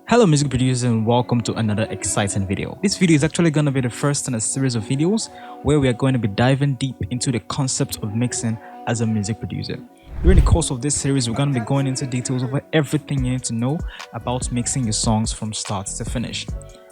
Hello music producers, and welcome to another exciting video. This video is actually going to be the first in a series of videos where we are going to be diving deep into the concept of mixing as a music producer. During the course of this series, we're going to be going into details over everything you need to know about mixing your songs from start to finish.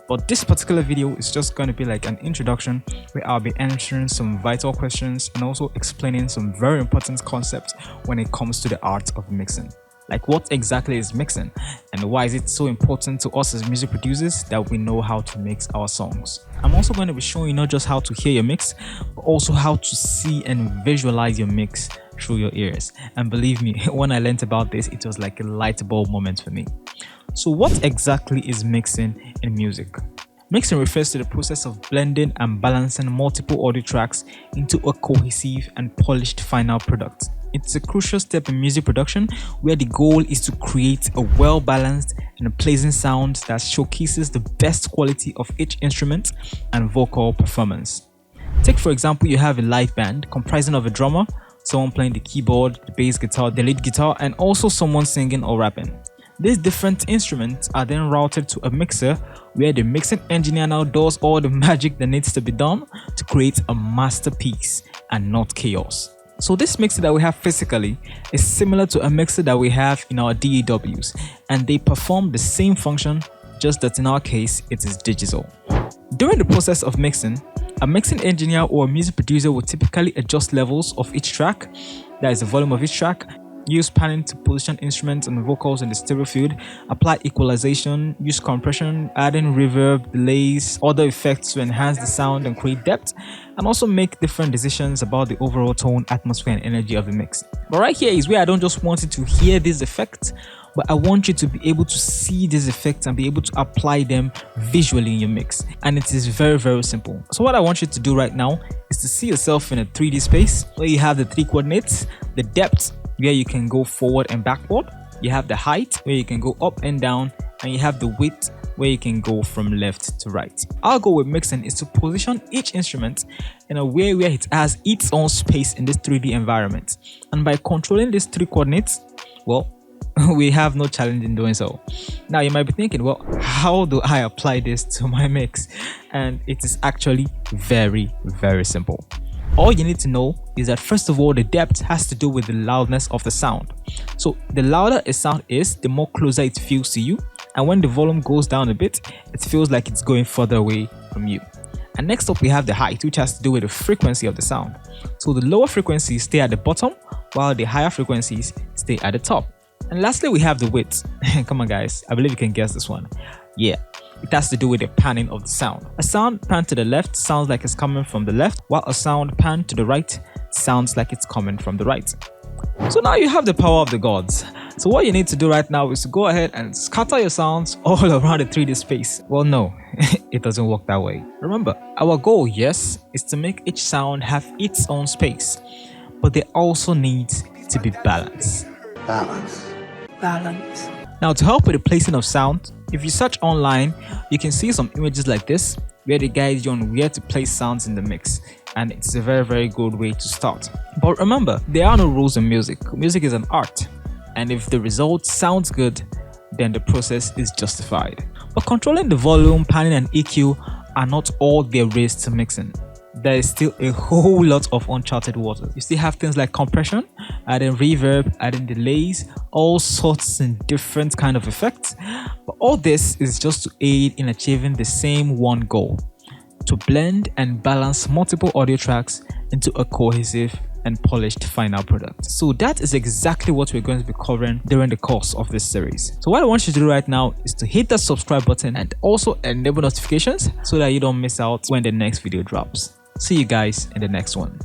But this particular video is just going to be like an introduction where I'll be answering some vital questions and also explaining some very important concepts when it comes to the art of mixing. Like, what exactly is mixing and why is it so important to us as music producers that we know how to mix our songs? I'm also going to be showing you not just how to hear your mix, but also how to see and visualize your mix through your ears. And believe me, when I learned about this, it was like a light bulb moment for me. So what exactly is mixing in music? Mixing refers to the process of blending and balancing multiple audio tracks into a cohesive and polished final product. It's a crucial step in music production where the goal is to create a well-balanced and a pleasing sound that showcases the best quality of each instrument and vocal performance. Take for example, you have a live band comprising of a drummer, someone playing the keyboard, the bass guitar, the lead guitar, and also someone singing or rapping. These different instruments are then routed to a mixer where the mixing engineer now does all the magic that needs to be done to create a masterpiece and not chaos. So this mixer that we have physically is similar to a mixer that we have in our DAWs, and they perform the same function, just that in our case it is digital. During the process of mixing, a mixing engineer or a music producer will typically adjust levels of each track, that is the volume of each track, use panning to position instruments and vocals in the stereo field, apply equalization, use compression, adding reverb, delays, other effects to enhance the sound and create depth, and also make different decisions about the overall tone, atmosphere, and energy of the mix. But right here is where I don't just want you to hear these effects, but I want you to be able to see these effects and be able to apply them visually in your mix. And it is very, very simple. So what I want you to do right now is to see yourself in a 3D space where you have the 3 coordinates, the depth, where you can go forward and backward, you have the height where you can go up and down, and you have the width where you can go from left to right. Our goal with mixing is to position each instrument in a way where it has its own space in this 3D environment. And by controlling these 3 coordinates, well, we have no challenge in doing so. Now you might be thinking, well, how do I apply this to my mix? And it is actually very, very simple. All you need to know is that first of all, the depth has to do with the loudness of the sound. So the louder a sound is, the more closer it feels to you. And when the volume goes down a bit, it feels like it's going further away from you. And next up, we have the height, which has to do with the frequency of the sound. So the lower frequencies stay at the bottom, while the higher frequencies stay at the top. And lastly, we have the width. Come on guys, I believe you can guess this one. Yeah, it has to do with the panning of the sound. A sound panned to the left sounds like it's coming from the left, while a sound panned to the right sounds like it's coming from the right. So now you have the power of the gods. So what you need to do right now is to go ahead and scatter your sounds all around the 3D space. Well, no, it doesn't work that way. Remember, our goal, yes, is to make each sound have its own space, but they also need to be balanced. Balance. Now, to help with the placing of sound, if you search online, you can see some images like this where they guide you on where to place sounds in the mix, and it's a very, very good way to start. But remember, there are no rules in music. Music is an art, and if the result sounds good, then the process is justified. But controlling the volume, panning, and EQ are not all there is to mixing. There is still a whole lot of uncharted waters. You still have things like compression, adding reverb, adding delays, all sorts and different kind of effects. But all this is just to aid in achieving the same one goal: to blend and balance multiple audio tracks into a cohesive and polished final product. So that is exactly what we're going to be covering during the course of this series. So what I want you to do right now is to hit that subscribe button and also enable notifications so that you don't miss out when the next video drops. See you guys in the next one.